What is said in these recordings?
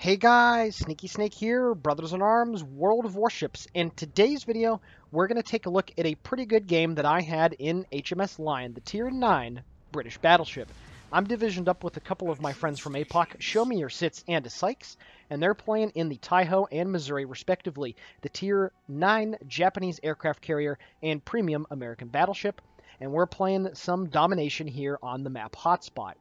Hey guys, Sneaky Snake here, Brothers in Arms, World of Warships. In today's video, we're going to take a look at a pretty good game that I had in HMS Lion, the Tier 9 British battleship. I'm divisioned up with a couple of my friends from APOC, Show Me Your Sits and Sykes, and they're playing in the Taiho and Missouri, respectively, the Tier 9 Japanese aircraft carrier and premium American battleship, and we're playing some domination here on the map Hotspot.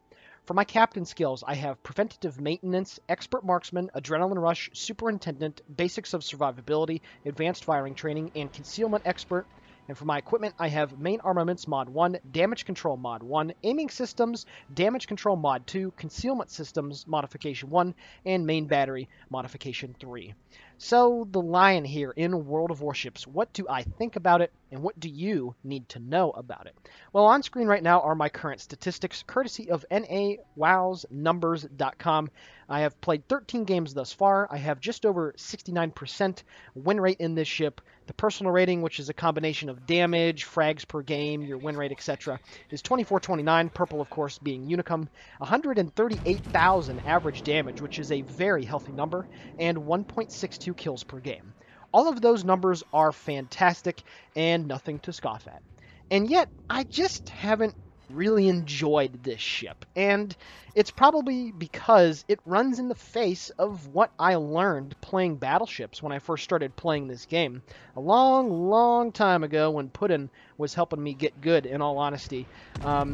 For my captain skills, I have Preventative Maintenance, Expert Marksman, Adrenaline Rush, Superintendent, Basics of Survivability, Advanced Firing Training, and Concealment Expert. And for my equipment, I have Main Armaments Mod 1, Damage Control Mod 1, Aiming Systems, Damage Control Mod 2, Concealment Systems Modification 1, and Main Battery Modification 3. So, the Lion here in World of Warships, what do I think about it, and what do you need to know about it? Well, on screen right now are my current statistics, courtesy of NAWowsNumbers.com. I have played 13 games thus far. I have just over 69% win rate in this ship. The personal rating, which is a combination of damage, frags per game, your win rate, etc., is 2429, purple, of course, being Unicum, 138,000 average damage, which is a very healthy number, and 1.62 kills per game. All of those numbers are fantastic and nothing to scoff at. And yet, I just haven't really enjoyed this ship. And it's probably because it runs in the face of what I learned playing battleships when I first started playing this game. A long, long time ago when Putin was helping me get good, in all honesty. I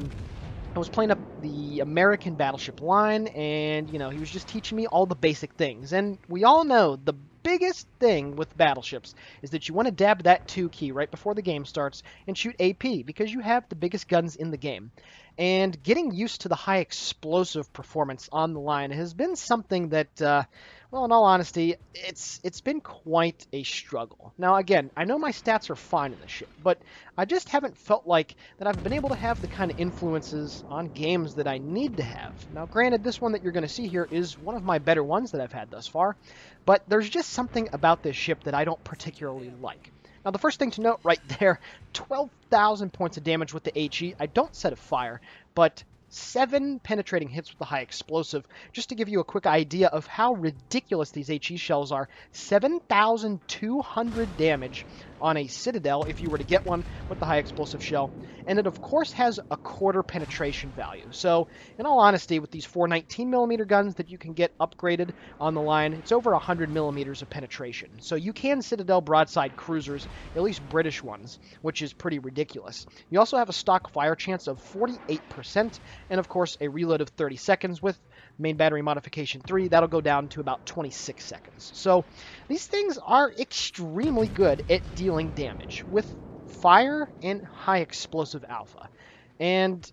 was playing up the American battleship line, and, he was just teaching me all the basic things. And we all know the biggest thing with battleships is that you want to dab that 2 key right before the game starts and shoot AP, because you have the biggest guns in the game. And getting used to the high explosive performance on the line has been something that, well, in all honesty, it's been quite a struggle. Now, again, I know my stats are fine in the ship, but I just haven't felt like that I've been able to have the kind of influences on games that I need to have. Now, granted, this one that you're going to see here is one of my better ones that I've had thus far, but there's just something about this ship that I don't particularly like. Now, the first thing to note right there, 12,000 points of damage with the HE. I don't set a fire, but 7 penetrating hits with the high explosive. Just to give you a quick idea of how ridiculous these HE shells are, 7,200 damage on a Citadel if you were to get one with the high explosive shell. And it, of course, has a quarter penetration value. So, in all honesty, with these 419mm guns that you can get upgraded on the line, it's over 100mm of penetration. So you can Citadel broadside cruisers, at least British ones, which is pretty ridiculous. You also have a stock fire chance of 48%, and of course a reload of 30 seconds with main battery modification 3. That'll go down to about 26 seconds. So these things are extremely good at dealing damage with fire and high explosive alpha. And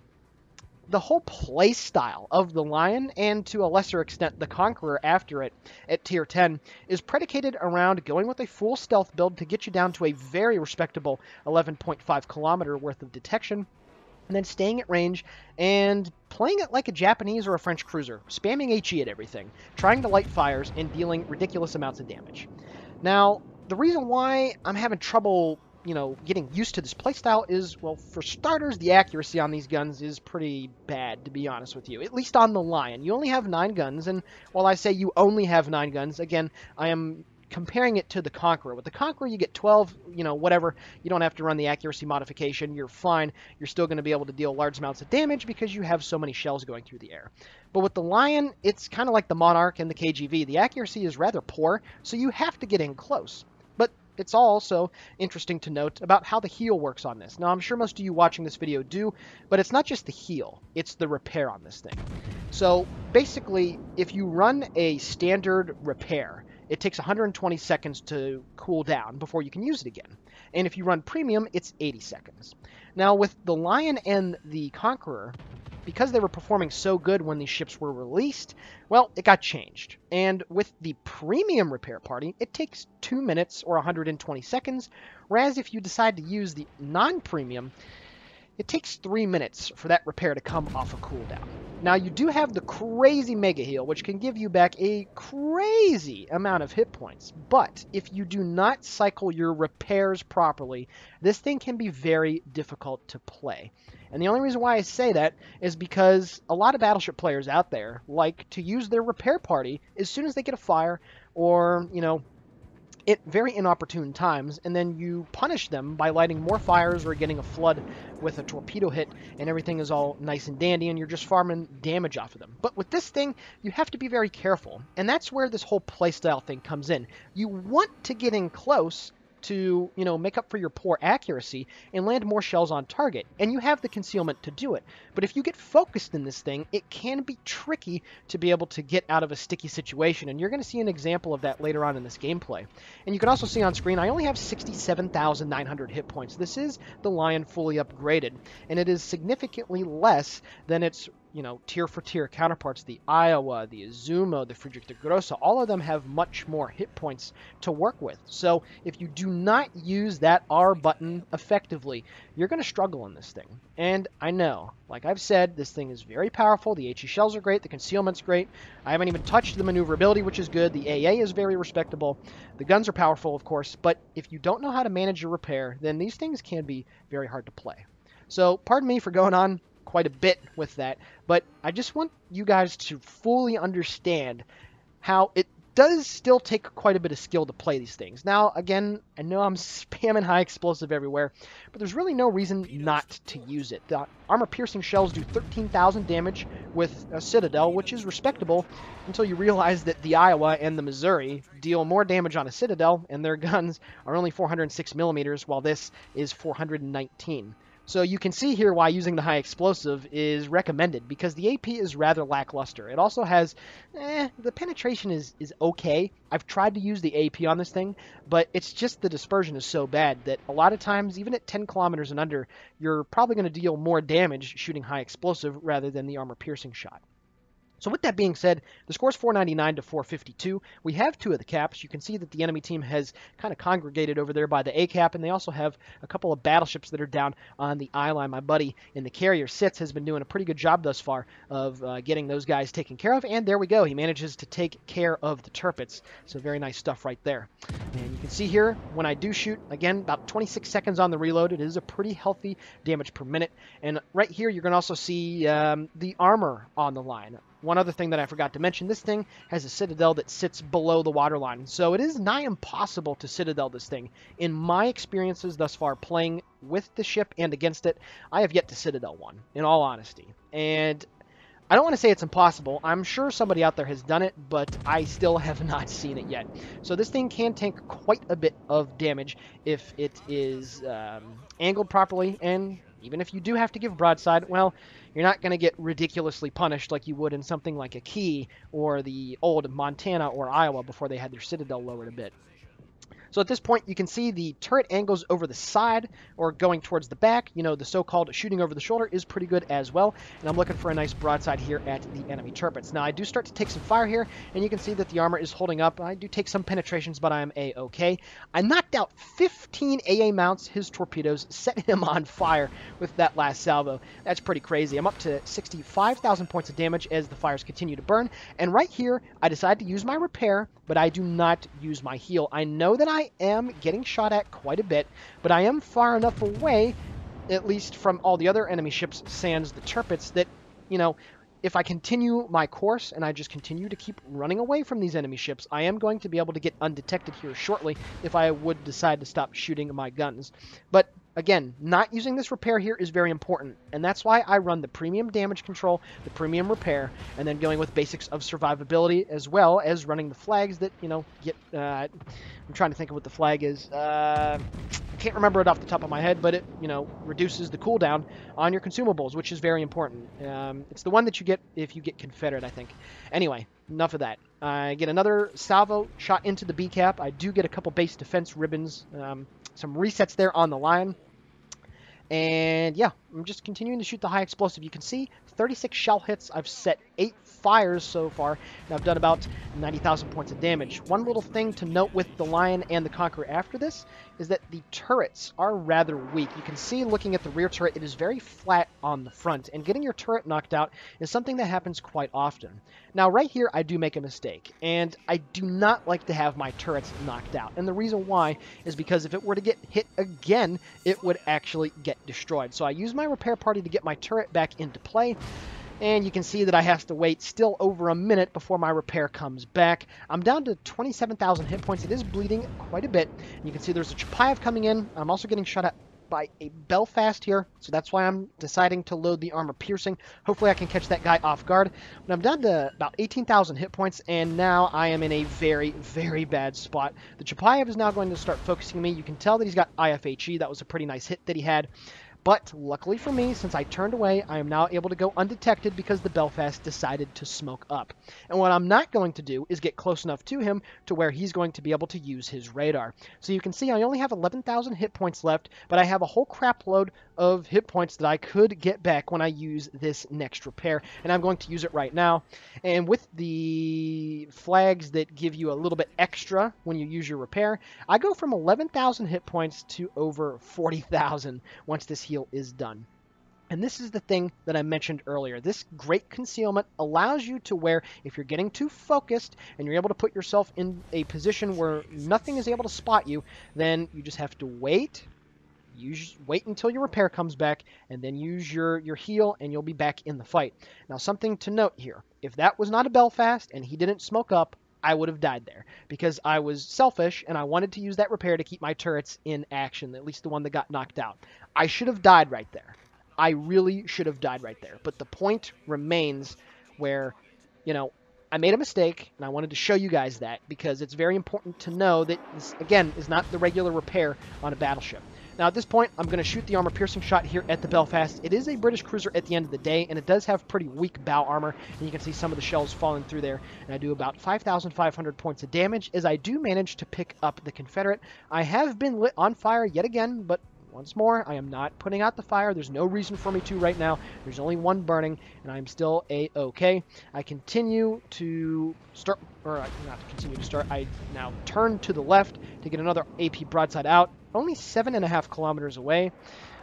the whole play style of the Lion, and to a lesser extent the Conqueror after it at tier 10, is predicated around going with a full stealth build to get you down to a very respectable 11.5 kilometer worth of detection, and then staying at range and playing it like a Japanese or a French cruiser, spamming HE at everything, trying to light fires, and dealing ridiculous amounts of damage. Now, the reason why I'm having trouble, getting used to this playstyle is, well, for starters, the accuracy on these guns is pretty bad, to be honest with you, at least on the Lion. You only have 9 guns, and while I say you only have 9 guns, again, I am comparing it to the Conqueror. With the Conqueror, you get 12, whatever. You don't have to run the accuracy modification. You're fine. You're still going to be able to deal large amounts of damage because you have so many shells going through the air. But with the Lion, it's kind of like the Monarch and the KGV. The accuracy is rather poor, so you have to get in close. But it's also interesting to note about how the heal works on this. Now, I'm sure most of you watching this video do, but it's not just the heal, it's the repair on this thing. So basically, if you run a standard repair, it takes 120 seconds to cool down before you can use it again. And if you run premium, it's 80 seconds. Now, with the Lion and the Conqueror, because they were performing so good when these ships were released, well, it got changed. And with the premium repair party, it takes 2 minutes or 120 seconds, whereas if you decide to use the non-premium, it takes 3 minutes for that repair to come off a cooldown. Now, you do have the crazy Mega Heal, which can give you back a crazy amount of hit points. But if you do not cycle your repairs properly, this thing can be very difficult to play. And the only reason why I say that is because a lot of Battleship players out there like to use their repair party as soon as they get a fire or, at very inopportune times, and then you punish them by lighting more fires or getting a flood with a torpedo hit, and everything is all nice and dandy, and you're just farming damage off of them. But with this thing, you have to be very careful, and that's where this whole playstyle thing comes in. You want to get in close to, make up for your poor accuracy and land more shells on target, and you have the concealment to do it. But if you get focused in this thing, it can be tricky to be able to get out of a sticky situation, and you're going to see an example of that later on in this gameplay. And you can also see on screen, I only have 67,900 hit points. This is the Lion fully upgraded, and it is significantly less than its tier for tier counterparts. The Iowa, the Izumo, the Friedrich the Grosse, all of them have much more hit points to work with. So if you do not use that R button effectively, you're going to struggle in this thing. And I know, like I've said, this thing is very powerful. The HE shells are great. The concealment's great. I haven't even touched the maneuverability, which is good. The AA is very respectable. The guns are powerful, of course, but if you don't know how to manage your repair, then these things can be very hard to play. So pardon me for going on quite a bit with that, but I just want you guys to fully understand how it does still take quite a bit of skill to play these things. Now, again, I know I'm spamming high explosive everywhere, but there's really no reason not to use it. The armor-piercing shells do 13,000 damage with a Citadel, which is respectable until you realize that the Iowa and the Missouri deal more damage on a Citadel, and their guns are only 406 millimeters, while this is 419. So you can see here why using the high explosive is recommended, because the AP is rather lackluster. It also has, the penetration is okay. I've tried to use the AP on this thing, but it's just the dispersion is so bad that a lot of times, even at 10 kilometers and under, you're probably going to deal more damage shooting high explosive rather than the armor-piercing shot. So with that being said, the score is 499 to 452. We have two of the caps. You can see that the enemy team has kind of congregated over there by the A cap, and they also have a couple of battleships that are down on the I line. My buddy in the carrier Sitz has been doing a pretty good job thus far of getting those guys taken care of, and there we go. He manages to take care of the Tirpitz. So very nice stuff right there. And you can see here, when I do shoot, again, about 26 seconds on the reload. It is a pretty healthy damage per minute. And right here, you're going to also see the armor on the line. One other thing that I forgot to mention, this thing has a Citadel that sits below the waterline, so it is nigh impossible to Citadel this thing. In my experiences thus far playing with the ship and against it, I have yet to Citadel one, in all honesty. And I don't want to say it's impossible. I'm sure somebody out there has done it, but I still have not seen it yet. So this thing can tank quite a bit of damage if it is angled properly, and even if you do have to give broadside, well, you're not going to get ridiculously punished like you would in something like a Key or the old Montana or Iowa before they had their Citadel lowered a bit. So at this point, you can see the turret angles over the side or going towards the back. The so-called shooting over the shoulder is pretty good as well. And I'm looking for a nice broadside here at the enemy Tirpitz. Now, I do start to take some fire here, and you can see that the armor is holding up. I do take some penetrations, but I'm A-okay. I knocked out 15 AA mounts, his torpedoes, setting him on fire with that last salvo. That's pretty crazy. I'm up to 65,000 points of damage as the fires continue to burn. And right here, I decide to use my repair, but I do not use my heal. I know that I am getting shot at quite a bit, but I am far enough away, at least from all the other enemy ships, sans the Tirpitz, that, if I continue my course and I just continue to keep running away from these enemy ships, I am going to be able to get undetected here shortly if I would decide to stop shooting my guns. But again, not using this repair here is very important, and that's why I run the premium damage control, the premium repair, and then going with basics of survivability, as well as running the flags that, get... I'm trying to think of what the flag is. I can't remember it off the top of my head, but it, reduces the cooldown on your consumables, which is very important. It's the one that you get if you get Confederate, I think. Anyway, enough of that. I get another salvo shot into the B cap. I do get a couple base defense ribbons, some resets there on the line. And yeah, I'm just continuing to shoot the high explosive. You can see 36 shell hits. I've set 8 fires so far, and I've done about 90,000 points of damage. One little thing to note with the Lion and the Conqueror after this is that the turrets are rather weak. You can see looking at the rear turret, it is very flat on the front, and getting your turret knocked out is something that happens quite often. Now, right here, I do make a mistake, and I do not like to have my turrets knocked out. And the reason why is because if it were to get hit again, it would actually get destroyed. So I use my repair party to get my turret back into play, and you can see that I have to wait still over a minute before my repair comes back. I'm down to 27,000 hit points. It is bleeding quite a bit. And you can see there's a Chapayev coming in. I'm also getting shot at by a Belfast here, so that's why I'm deciding to load the armor piercing. Hopefully I can catch that guy off guard. But I'm down to about 18,000 hit points, and now I am in a very, very bad spot. The Chapayev is now going to start focusing me. You can tell that he's got IFHE. That was a pretty nice hit that he had. But luckily for me, since I turned away, I am now able to go undetected because the Belfast decided to smoke up. And what I'm not going to do is get close enough to him to where he's going to be able to use his radar. So you can see I only have 11,000 hit points left, but I have a whole crap load of hit points that I could get back when I use this next repair. And I'm going to use it right now. And with the flags that give you a little bit extra when you use your repair, I go from 11,000 hit points to over 40,000 once this heal is done. And this is the thing that I mentioned earlier. This great concealment allows you to where if you're getting too focused and you're able to put yourself in a position where nothing is able to spot you, then you just have to wait. Wait until your repair comes back, and then use your heal, and you'll be back in the fight. Now, something to note here. If that was not a Belfast and he didn't smoke up, I would have died there because I was selfish and I wanted to use that repair to keep my turrets in action, at least the one that got knocked out. I should have died right there. I really should have died right there. But the point remains where, I made a mistake, and I wanted to show you guys that because it's very important to know that this, again, is not the regular repair on a battleship. Now, at this point, I'm going to shoot the armor-piercing shot here at the Belfast. It is a British cruiser at the end of the day, and it does have pretty weak bow armor, and you can see some of the shells falling through there. And I do about 5,500 points of damage as I do manage to pick up the Confederate. I have been lit on fire yet again, but once more, I am not putting out the fire. There's no reason for me to right now. There's only one burning, and I'm still A-okay. I continue to start, or not to continue to start, I now turn to the left to get another AP broadside out. Only 7.5 kilometers away.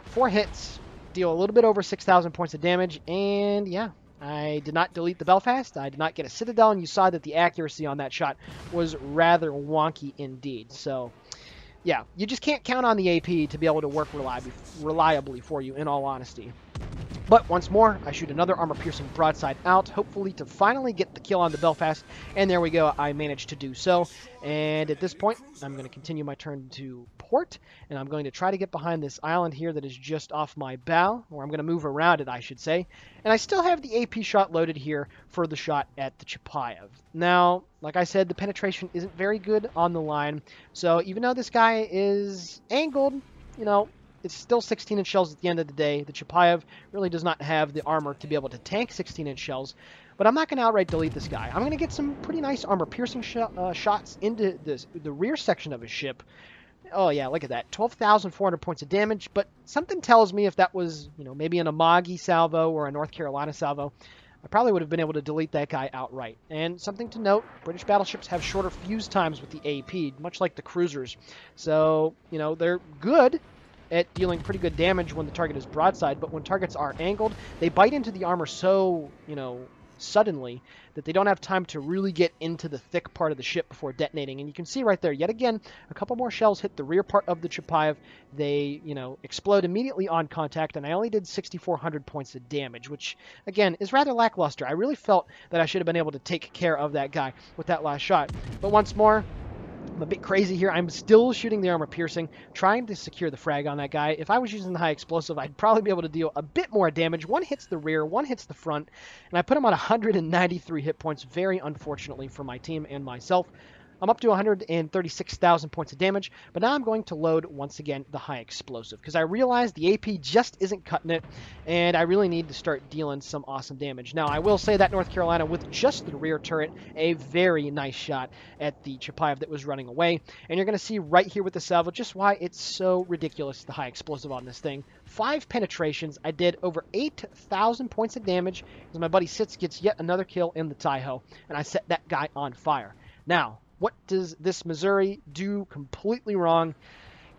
4 hits, deal a little bit over 6,000 points of damage, and yeah, I did not delete the Belfast. I did not get a Citadel, and you saw that the accuracy on that shot was rather wonky indeed. So yeah, you just can't count on the AP to be able to work reliably for you, in all honesty. But once more, I shoot another armor-piercing broadside out, hopefully to finally get the kill on the Belfast. And there we go, I managed to do so. And at this point, I'm going to continue my turn to port, and I'm going to try to get behind this island here that is just off my bow, or I'm going to move around it, I should say. And I still have the AP shot loaded here for the shot at the Chapayev. Now, like I said, the penetration isn't very good on the line, so even though this guy is angled, it's still 16-inch shells at the end of the day. The Chapayev really does not have the armor to be able to tank 16-inch shells. But I'm not going to outright delete this guy. I'm going to get some pretty nice armor-piercing shots into the rear section of his ship. Oh, yeah, look at that. 12,400 points of damage. But something tells me if that was, maybe an Amagi salvo or a North Carolina salvo, I probably would have been able to delete that guy outright. And something to note, British battleships have shorter fuse times with the AP, much like the cruisers. So, they're good at dealing pretty good damage when the target is broadside, but when targets are angled, they bite into the armor so, suddenly that they don't have time to really get into the thick part of the ship before detonating. And you can see right there, yet again, a couple more shells hit the rear part of the Chapayev. They, explode immediately on contact, and I only did 6,400 points of damage, which, again, is rather lackluster. I really felt that I should have been able to take care of that guy with that last shot. But once more, I'm a bit crazy here. I'm still shooting the armor piercing, trying to secure the frag on that guy. If I was using the high explosive, I'd probably be able to deal a bit more damage. One hits the rear, one hits the front, and I put him on 193 hit points, very unfortunately for my team and myself. I'm up to 136,000 points of damage, but now I'm going to load, once again, the high explosive, because I realize the AP just isn't cutting it, and I really need to start dealing some awesome damage. Now, I will say that North Carolina, with just the rear turret, a very nice shot at the Chapayev that was running away, and you're going to see right here with the salvo just why it's so ridiculous, the high explosive on this thing. 5 penetrations, I did over 8,000 points of damage, as my buddy Sitz gets yet another kill in the Taiho, and I set that guy on fire. Now, what does this Missouri do completely wrong?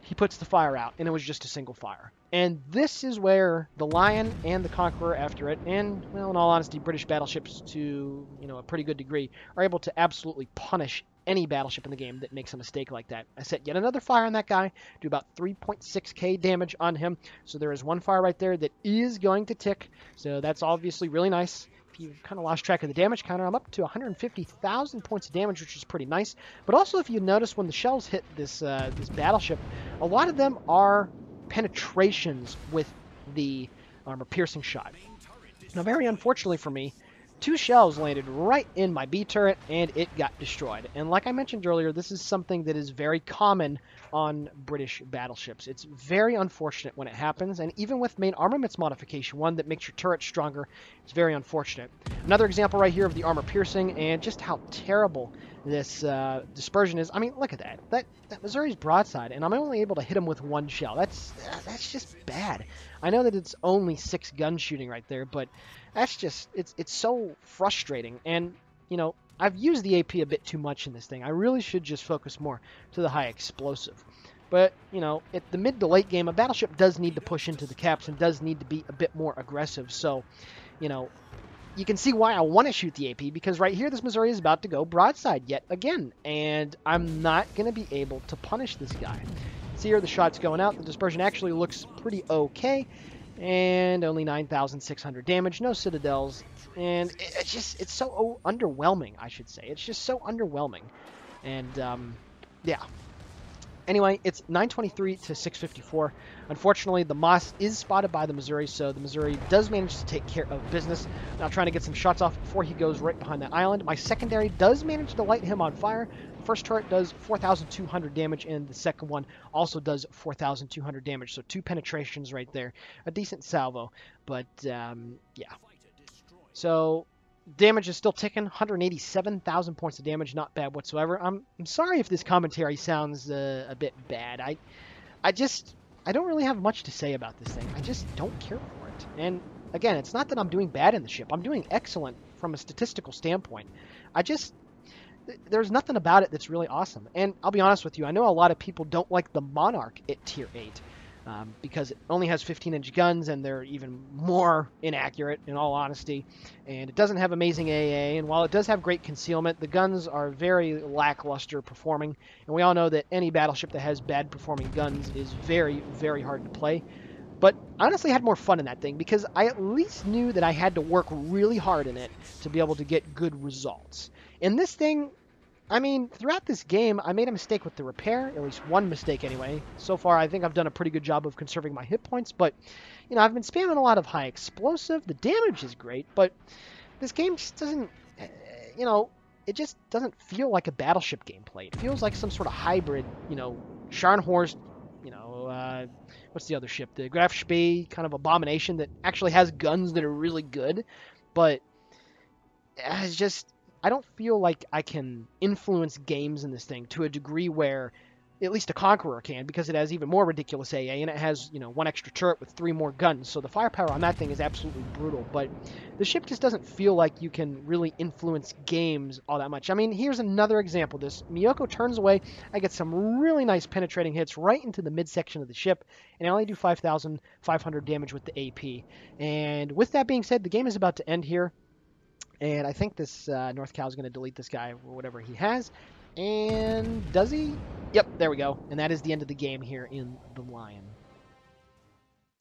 He puts the fire out, and it was just a single fire. And this is where the Lion and the Conqueror after it, and, well, in all honesty, British battleships to, a pretty good degree, are able to absolutely punish any battleship in the game that makes a mistake like that. I set yet another fire on that guy, do about 3.6k damage on him. So there is one fire right there that is going to tick. So that's obviously really nice. If you kind of lost track of the damage counter, I'm up to 150,000 points of damage, which is pretty nice. But also, if you notice, when the shells hit this battleship, a lot of them are penetrations with the armor-piercing shot. Now, very unfortunately for me, 2 shells landed right in my B turret, and it got destroyed. And like I mentioned earlier, this is something that is very common on British battleships. It's very unfortunate when it happens, and even with main armaments modification, one that makes your turret stronger, it's very unfortunate. Another example right here of the armor piercing and just how terrible this dispersion is. I mean, look at that. That Missouri's broadside, and I'm only able to hit him with 1 shell. That's just bad. I know that it's only 6 gun shooting right there, but that's just, it's so frustrating. And, I've used the AP a bit too much in this thing. I really should just focus more to the high explosive. But, at the mid to late game, a battleship does need to push into the caps and does need to be a bit more aggressive. So, you can see why I want to shoot the AP, because right here, this Missouri is about to go broadside yet again, and I'm not going to be able to punish this guy. See here, the shot's going out. The dispersion actually looks pretty okay, and only 9,600 damage, no citadels, and it's so underwhelming, I should say. It's just so underwhelming, and yeah. Anyway, it's 923 to 654. Unfortunately, the Moss is spotted by the Missouri, so the Missouri does manage to take care of business. Now trying to get some shots off before he goes right behind that island. My secondary does manage to light him on fire. The first turret does 4,200 damage, and the second one also does 4,200 damage. So 2 penetrations right there. A decent salvo, but yeah. So damage is still ticking, 187,000 points of damage, not bad whatsoever. I'm sorry if this commentary sounds a bit bad. I don't really have much to say about this thing. I just don't care for it. And again, it's not that I'm doing bad in the ship. I'm doing excellent from a statistical standpoint. There's nothing about it that's really awesome. And I'll be honest with you, I know a lot of people don't like the Monarch at Tier 8. Because it only has 15-inch guns, and they're even more inaccurate, in all honesty. And it doesn't have amazing AA, and while it does have great concealment, the guns are very lackluster performing. And we all know that any battleship that has bad performing guns is very, very hard to play. But I honestly had more fun in that thing, because I at least knew that I had to work really hard in it to be able to get good results. In this thing, I mean, throughout this game, I made a mistake with the repair, at least one mistake anyway. So far, I think I've done a pretty good job of conserving my hit points, but, I've been spamming a lot of high explosive. The damage is great, but this game just doesn't, it just doesn't feel like a battleship gameplay. It feels like some sort of hybrid, Scharnhorst, what's the other ship? The Graf Spee kind of abomination that actually has guns that are really good, but it's just, I don't feel like I can influence games in this thing to a degree where at least a Conqueror can, because it has even more ridiculous AA, and it has, 1 extra turret with 3 more guns. So the firepower on that thing is absolutely brutal. But the ship just doesn't feel like you can really influence games all that much. I mean, here's another example of this. Miyoko turns away. I get some really nice penetrating hits right into the midsection of the ship, and I only do 5,500 damage with the AP. And with that being said, the game is about to end here. And I think this North Cal is going to delete this guy or whatever he has. And does he? Yep, there we go. And that is the end of the game here in the Lion.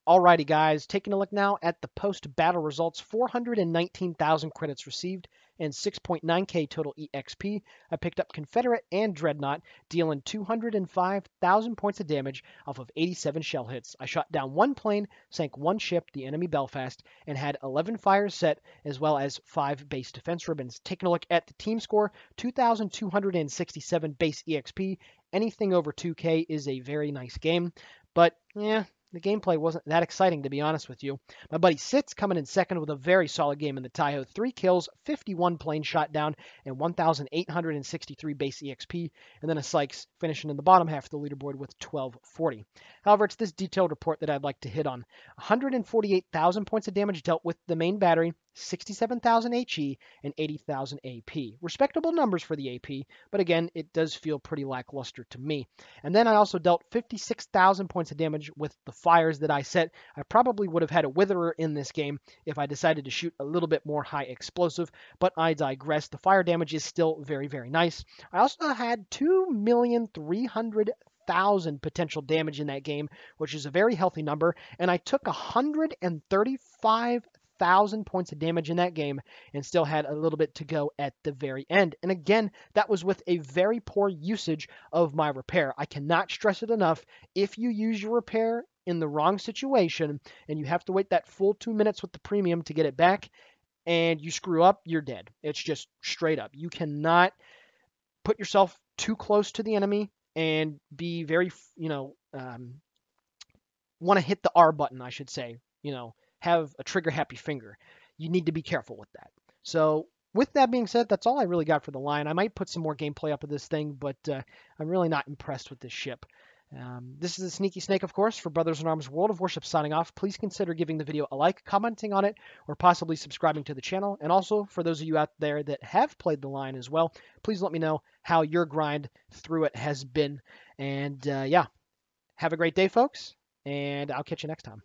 Alrighty, guys. Taking a look now at the post-battle results. 419,000 credits received and 6.9k total EXP. I picked up Confederate and Dreadnought, dealing 205,000 points of damage off of 87 shell hits. I shot down one plane, sank one ship, the enemy Belfast, and had 11 fires set, as well as 5 base defense ribbons. Taking a look at the team score, 2,267 base EXP. Anything over 2k is a very nice game, but yeah, the gameplay wasn't that exciting, to be honest with you. My buddy Sitz coming in second with a very solid game in the Taiho. 3 kills, 51 planes shot down, and 1,863 base EXP. And then a Sykes finishing in the bottom half of the leaderboard with 1240. However, it's this detailed report that I'd like to hit on. 148,000 points of damage dealt with the main battery, 67,000 HE, and 80,000 AP. Respectable numbers for the AP, but again, it does feel pretty lackluster to me. And then I also dealt 56,000 points of damage with the fires that I set. I probably would have had a Witherer in this game if I decided to shoot a little bit more high explosive, but I digress. The fire damage is still very, very nice. I also had 2,300,000 potential damage in that game, which is a very healthy number, and I took 135,000 points of damage in that game and still had a little bit to go at the very end. And again, that was with a very poor usage of my repair. I cannot stress it enough. If you use your repair in the wrong situation and you have to wait that full 2 minutes with the premium to get it back and you screw up, you're dead. It's just straight up. You cannot put yourself too close to the enemy and be very, want to hit the R button, I should say, have a trigger happy finger. You need to be careful with that. So with that being said, that's all I really got for the line. I might put some more gameplay up of this thing, but I'm really not impressed with this ship. This is the Sneaky Snake, of course, for Brothers in Arms World of Warships signing off. Please consider giving the video a like, commenting on it, or possibly subscribing to the channel. And also, for those of you out there that have played the line as well, please let me know how your grind through it has been. And yeah, have a great day, folks, and I'll catch you next time.